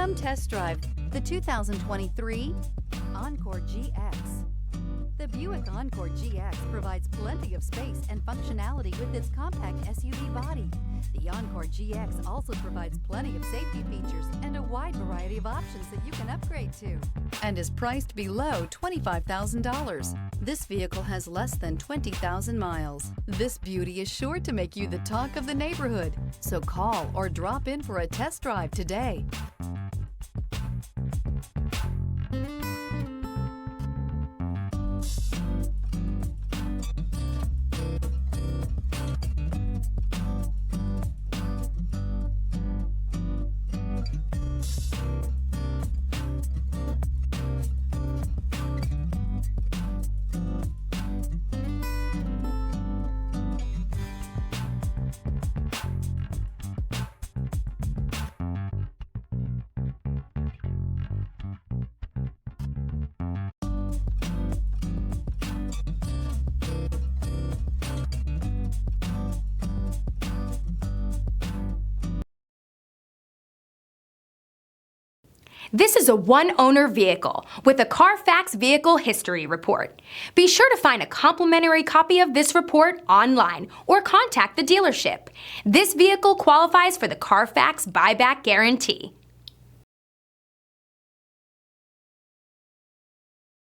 Come test drive the 2023 Encore GX. The Buick Encore GX provides plenty of space and functionality with its compact SUV body. The Encore GX also provides plenty of safety features and a wide variety of options that you can upgrade to, and is priced below $25,000. This vehicle has less than 20,000 miles. This beauty is sure to make you the talk of the neighborhood, so call or drop in for a test drive today. This is a one-owner vehicle with a Carfax Vehicle History Report. Be sure to find a complimentary copy of this report online or contact the dealership. This vehicle qualifies for the Carfax Buyback Guarantee.